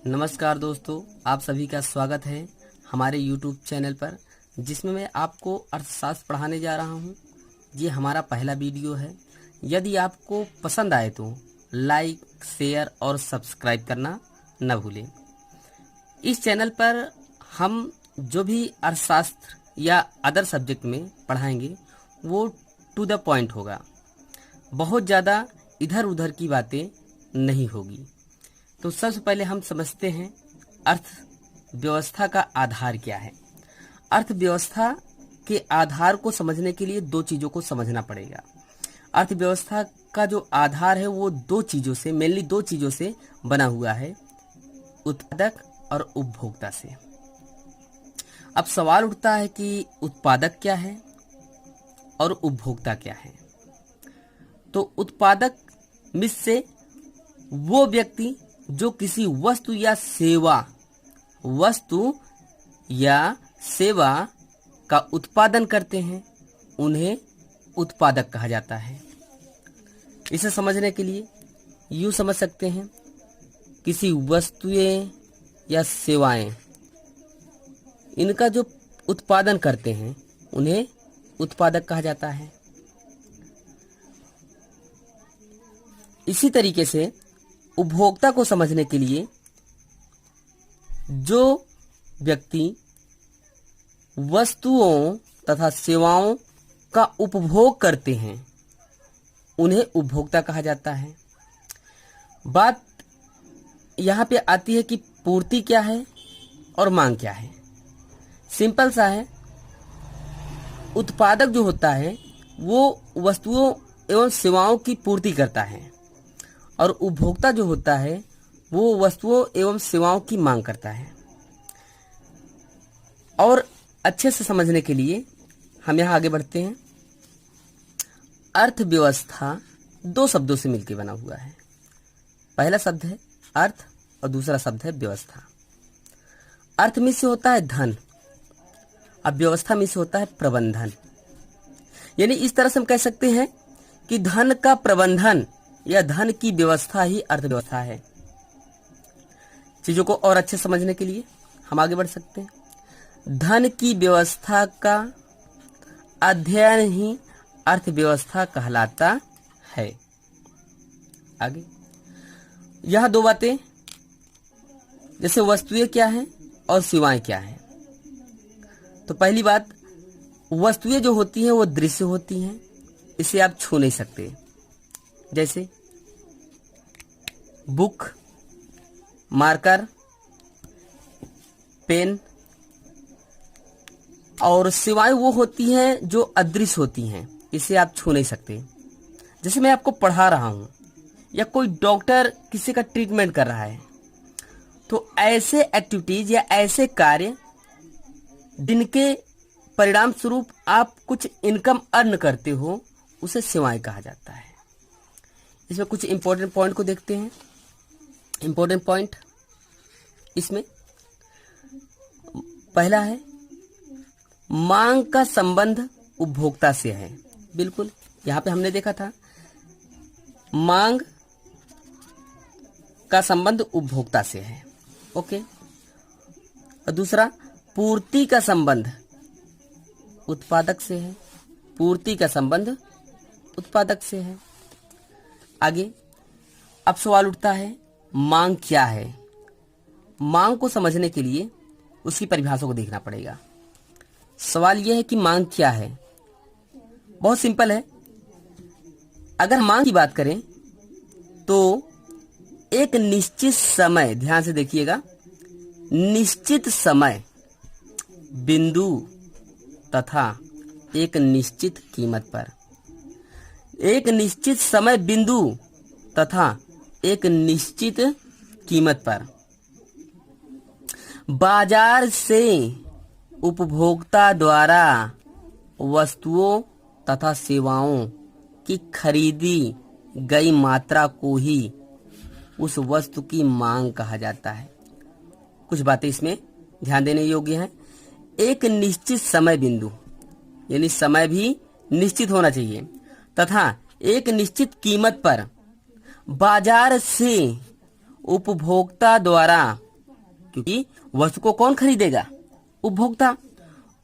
नमस्कार दोस्तों, आप सभी का स्वागत है हमारे YouTube चैनल पर, जिसमें मैं आपको अर्थशास्त्र पढ़ाने जा रहा हूं। ये हमारा पहला वीडियो है। यदि आपको पसंद आए तो लाइक, शेयर और सब्सक्राइब करना न भूलें। इस चैनल पर हम जो भी अर्थशास्त्र या अदर सब्जेक्ट में पढ़ाएंगे वो टू द पॉइंट होगा। बहुत ज़्यादा इधर उधर की बातें नहीं होगी। तो सबसे पहले हम समझते हैं अर्थव्यवस्था का आधार क्या है। अर्थव्यवस्था के आधार को समझने के लिए दो चीज़ों को समझना पड़ेगा। अर्थव्यवस्था का जो आधार है वो मेनली दो चीज़ों से बना हुआ है, उत्पादक और उपभोक्ता से। अब सवाल उठता है कि उत्पादक क्या है और उपभोक्ता क्या है। तो उत्पादक में से वो व्यक्ति जो किसी वस्तु या सेवा का उत्पादन करते हैं उन्हें उत्पादक कहा जाता है। इसे समझने के लिए यूँ समझ सकते हैं, किसी वस्तुएं या सेवाएं इनका जो उत्पादन करते हैं उन्हें उत्पादक कहा जाता है। इसी तरीके से उपभोक्ता को समझने के लिए जो व्यक्ति वस्तुओं तथा सेवाओं का उपभोग करते हैं उन्हें उपभोक्ता कहा जाता है। बात यहाँ पे आती है कि पूर्ति क्या है और मांग क्या है। सिंपल सा है, उत्पादक जो होता है वो वस्तुओं एवं सेवाओं की पूर्ति करता है और उपभोक्ता जो होता है वो वस्तुओं एवं सेवाओं की मांग करता है। और अच्छे से समझने के लिए हम यहाँ आगे बढ़ते हैं। अर्थव्यवस्था दो शब्दों से मिलकर बना हुआ है। पहला शब्द है अर्थ और दूसरा शब्द है व्यवस्था। अर्थ में से होता है धन, अब व्यवस्था में से होता है प्रबंधन। यानी इस तरह से हम कह सकते हैं कि धन का प्रबंधन या धन की व्यवस्था ही अर्थव्यवस्था है। चीजों को और अच्छे समझने के लिए हम आगे बढ़ सकते हैं। धन की व्यवस्था का अध्ययन ही अर्थव्यवस्था कहलाता है। आगे यह दो बातें, जैसे वस्तुएं क्या हैं और सेवाएं क्या हैं। तो पहली बात, वस्तुएं जो होती हैं वो दृश्य होती हैं, इसे आप छू नहीं सकते, जैसे बुक, मार्कर, पेन। और सेवाएं वो होती हैं जो अदृश्य होती हैं, इसे आप छू नहीं सकते। जैसे मैं आपको पढ़ा रहा हूं या कोई डॉक्टर किसी का ट्रीटमेंट कर रहा है, तो ऐसे एक्टिविटीज या ऐसे कार्य जिनके परिणाम स्वरूप आप कुछ इनकम अर्न करते हो उसे सेवाएं कहा जाता है। इसमें कुछ इंपॉर्टेंट पॉइंट को देखते हैं। इंपॉर्टेंट पॉइंट इसमें पहला है, मांग का संबंध उपभोक्ता से है। बिल्कुल, यहां पे हमने देखा था मांग का संबंध उपभोक्ता से है। ओके। और दूसरा, पूर्ति का संबंध उत्पादक से है। पूर्ति का संबंध उत्पादक से है। आगे अब सवाल उठता है, मांग क्या है। मांग को समझने के लिए उसकी परिभाषा को देखना पड़ेगा। सवाल यह है कि मांग क्या है। बहुत सिंपल है। अगर मांग की बात करें तो एक निश्चित समय, ध्यान से देखिएगा, निश्चित समय, बिंदु तथा एक निश्चित कीमत पर, एक निश्चित समय बिंदु तथा एक निश्चित कीमत पर बाजार से उपभोक्ता द्वारा वस्तुओं तथा सेवाओं की खरीदी गई मात्रा को ही उस वस्तु की मांग कहा जाता है। कुछ बातें इसमें ध्यान देने योग्य हैं। एक निश्चित समय बिंदु, यानी समय भी निश्चित होना चाहिए, तथा एक निश्चित कीमत पर बाजार से उपभोक्ता द्वारा क्योंकि वस्तु को कौन खरीदेगा? उपभोक्ता।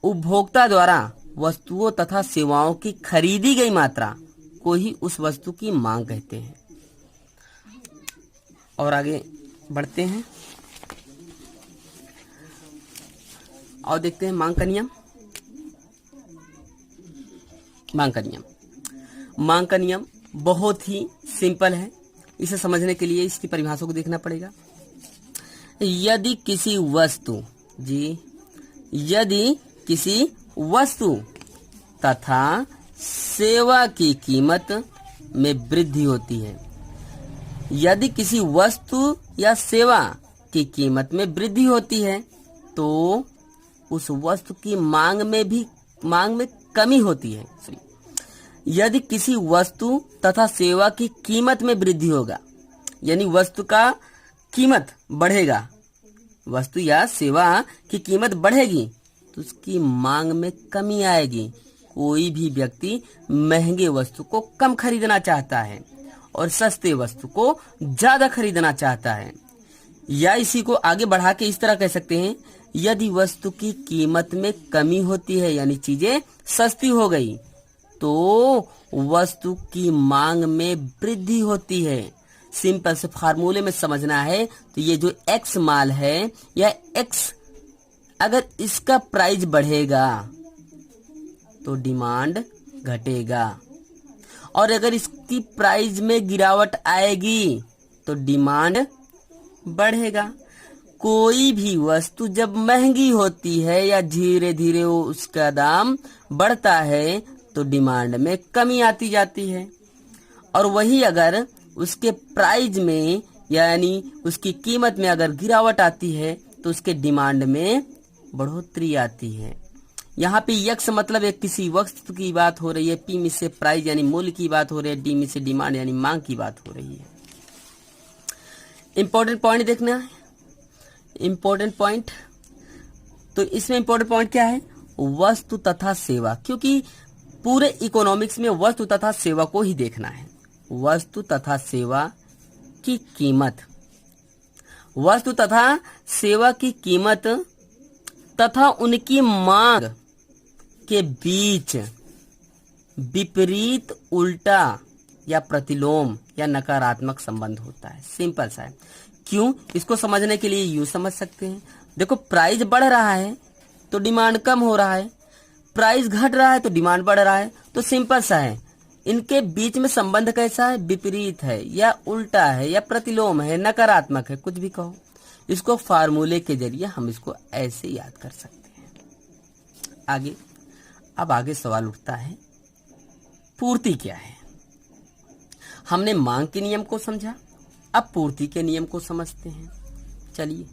उपभोक्ता द्वारा वस्तुओं तथा सेवाओं की खरीदी गई मात्रा को ही उस वस्तु की मांग कहते हैं। और आगे बढ़ते हैं और देखते हैं मांग का नियम। मांग का नियम, मांग का नियम बहुत ही सिंपल है। इसे समझने के लिए इसकी परिभाषा को देखना पड़ेगा। यदि किसी वस्तु यदि किसी वस्तु तथा सेवा की कीमत में वृद्धि होती है, यदि किसी वस्तु या सेवा की कीमत में वृद्धि होती है तो उस वस्तु की मांग में कमी होती है। यदि किसी वस्तु तथा सेवा की कीमत में वृद्धि होगा, यानी वस्तु का कीमत बढ़ेगा, वस्तु या सेवा की कीमत बढ़ेगी तो उसकी मांग में कमी आएगी। कोई भी व्यक्ति महंगे वस्तु को कम खरीदना चाहता है और सस्ते वस्तु को ज्यादा खरीदना चाहता है। या इसी को आगे बढ़ा के इस तरह कह सकते हैं, यदि वस्तु की कीमत में कमी होती है यानी चीजें सस्ती हो गई तो वस्तु की मांग में वृद्धि होती है। सिंपल से फार्मूले में समझना है तो ये जो एक्स माल है या एक्स, अगर इसका प्राइस बढ़ेगा तो डिमांड घटेगा और अगर इसकी प्राइस में गिरावट आएगी तो डिमांड बढ़ेगा। कोई भी वस्तु जब महंगी होती है या धीरे धीरे उसका दाम बढ़ता है तो डिमांड में कमी आती जाती है, और वही अगर उसके प्राइस में यानी उसकी कीमत में अगर गिरावट आती है तो उसके डिमांड में बढ़ोतरी आती है। यहाँ पे यक्स मतलब एक किसी वस्तु की बात हो रही है, पी में से प्राइस यानी मूल्य की बात हो रही है, डी में से डिमांड यानी मांग की बात हो रही है। इंपॉर्टेंट पॉइंट देखना है, इंपॉर्टेंट पॉइंट। तो इसमें इंपॉर्टेंट पॉइंट क्या है? वस्तु तथा सेवा, क्योंकि पूरे इकोनॉमिक्स में वस्तु तथा सेवा को ही देखना है। वस्तु तथा सेवा की कीमत, वस्तु तथा सेवा की कीमत तथा उनकी मांग के बीच विपरीत, उल्टा या प्रतिलोम या नकारात्मक संबंध होता है। सिंपल सा है। क्यों? इसको समझने के लिए यूं समझ सकते हैं, देखो प्राइस बढ़ रहा है तो डिमांड कम हो रहा है, प्राइस घट रहा है तो डिमांड बढ़ रहा है। तो सिंपल सा है, इनके बीच में संबंध कैसा है? विपरीत है या उल्टा है या प्रतिलोम है, नकारात्मक है, कुछ भी कहो। इसको फार्मूले के जरिए हम इसको ऐसे याद कर सकते हैं। आगे, अब आगे सवाल उठता है पूर्ति क्या है। हमने मांग के नियम को समझा, अब पूर्ति के नियम को समझते हैं। चलिए,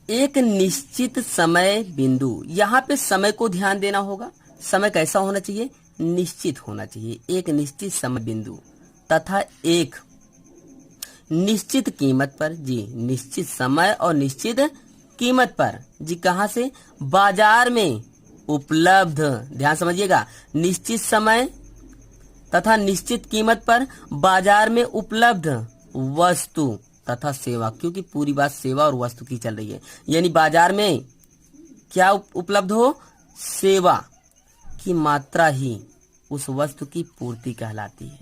एक निश्चित समय बिंदु, यहाँ पे समय को ध्यान देना होगा। समय कैसा होना चाहिए? निश्चित होना चाहिए। एक निश्चित समय बिंदु तथा एक निश्चित कीमत पर, जी निश्चित समय और निश्चित कीमत पर, जी कहाँ से? बाजार में उपलब्ध, ध्यान समझिएगा, निश्चित समय तथा निश्चित कीमत पर बाजार में उपलब्ध वस्तु तथा सेवा, क्योंकि पूरी बात सेवा और वस्तु की चल रही है, यानी बाजार में क्या उपलब्ध हो? सेवा की मात्रा ही उस वस्तु की पूर्ति कहलाती है।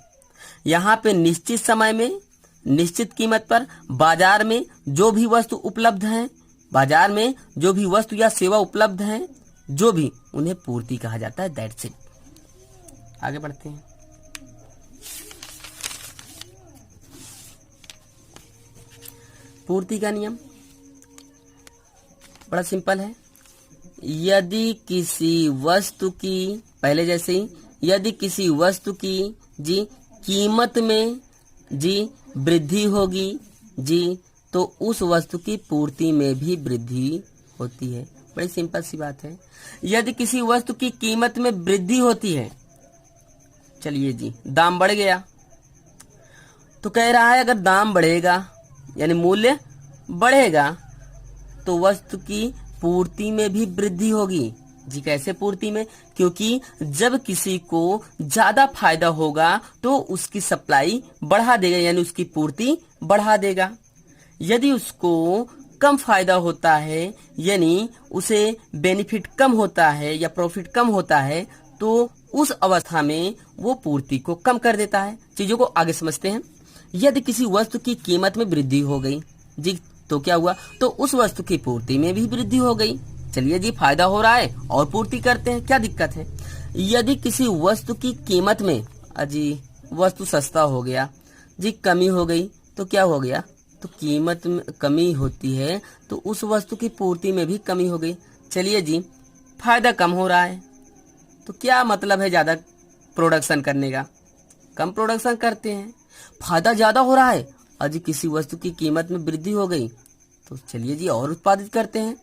यहाँ पे निश्चित समय में निश्चित कीमत पर बाजार में जो भी वस्तु उपलब्ध है, बाजार में जो भी वस्तु या सेवा उपलब्ध है, जो भी, उन्हें पूर्ति कहा जाता है। That's it. आगे बढ़ते हैं। पूर्ति का नियम बड़ा सिंपल है। यदि किसी वस्तु की, पहले जैसे ही, यदि किसी वस्तु की जी कीमत में जी वृद्धि होगी जी, तो उस वस्तु की पूर्ति में भी वृद्धि होती है। बड़ी सिंपल सी बात है। यदि किसी वस्तु की कीमत में वृद्धि होती है, चलिए जी, दाम बढ़ गया, तो कह रहा है अगर दाम बढ़ेगा यानी मूल्य बढ़ेगा तो वस्तु की पूर्ति में भी वृद्धि होगी। जी कैसे पूर्ति में? क्योंकि जब किसी को ज्यादा फायदा होगा तो उसकी सप्लाई बढ़ा देगा, यानी उसकी पूर्ति बढ़ा देगा। यदि उसको कम फायदा होता है, यानी उसे बेनिफिट कम होता है या प्रॉफिट कम होता है, तो उस अवस्था में वो पूर्ति को कम कर देता है। चीजों को आगे समझते हैं। यदि किसी वस्तु की कीमत में वृद्धि हो गई जी, तो क्या हुआ, तो उस वस्तु की पूर्ति में भी वृद्धि हो गई। चलिए जी, फायदा हो रहा है और पूर्ति करते हैं, क्या दिक्कत है। यदि किसी वस्तु की कीमत में जी वस्तु सस्ता हो गया जी, कमी हो गई, तो क्या हो गया, तो कीमत में कमी होती है तो उस वस्तु की पूर्ति में भी कमी हो गई। चलिए जी, फायदा कम हो रहा है तो क्या मतलब है ज्यादा प्रोडक्शन करने का, कम प्रोडक्शन करते हैं। फायदा ज्यादा हो रहा है और जी किसी वस्तु की कीमत में वृद्धि हो गई, तो चलिए जी और उत्पादित करते हैं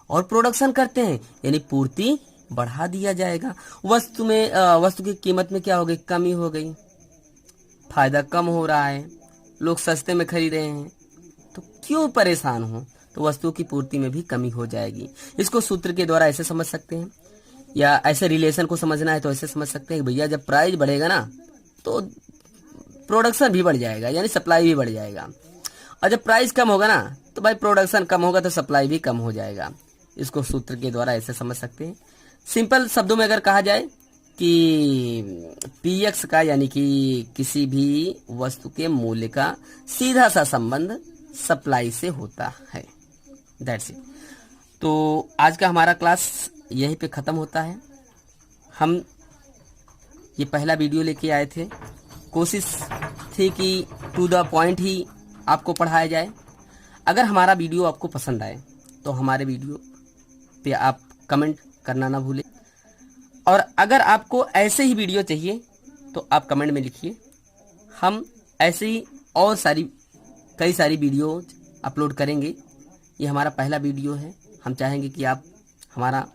और प्रोडक्शन करते हैं, यानी पूर्ति बढ़ा दिया जाएगा। वस्तु की कीमत में क्या हो गई, कमी हो गई, फायदा कम हो रहा है, लोग सस्ते में खरीद रहे हैं, तो क्यों परेशान हो, तो वस्तुओं की पूर्ति में भी कमी हो जाएगी। इसको सूत्र के द्वारा ऐसे समझ सकते हैं, या ऐसे रिलेशन को समझना है तो ऐसे समझ सकते हैं कि भैया जब प्राइस बढ़ेगा ना तो प्रोडक्शन भी बढ़ जाएगा, यानी सप्लाई भी बढ़ जाएगा, और जब प्राइस कम होगा ना तो भाई प्रोडक्शन कम होगा तो सप्लाई भी कम हो जाएगा। इसको सूत्र के द्वारा ऐसे समझ सकते हैं। सिंपल शब्दों में अगर कहा जाए कि पीएक्स का, यानी कि किसी भी वस्तु के मूल्य का सीधा सा संबंध सप्लाई से होता है। That's it. तो आज का हमारा क्लास यहीं पे ख़त्म होता है। हम ये पहला वीडियो लेके आए थे, कोशिश थी कि टू द पॉइंट ही आपको पढ़ाया जाए। अगर हमारा वीडियो आपको पसंद आए तो हमारे वीडियो पे आप कमेंट करना ना भूलें, और अगर आपको ऐसे ही वीडियो चाहिए तो आप कमेंट में लिखिए। हम ऐसे ही और कई सारी वीडियो अपलोड करेंगे। ये हमारा पहला वीडियो है। हम चाहेंगे कि आप हमारा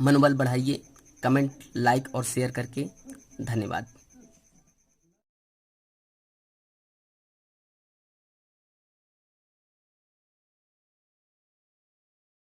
मनोबल बढ़ाइए, कमेंट, लाइक और शेयर करके। धन्यवाद।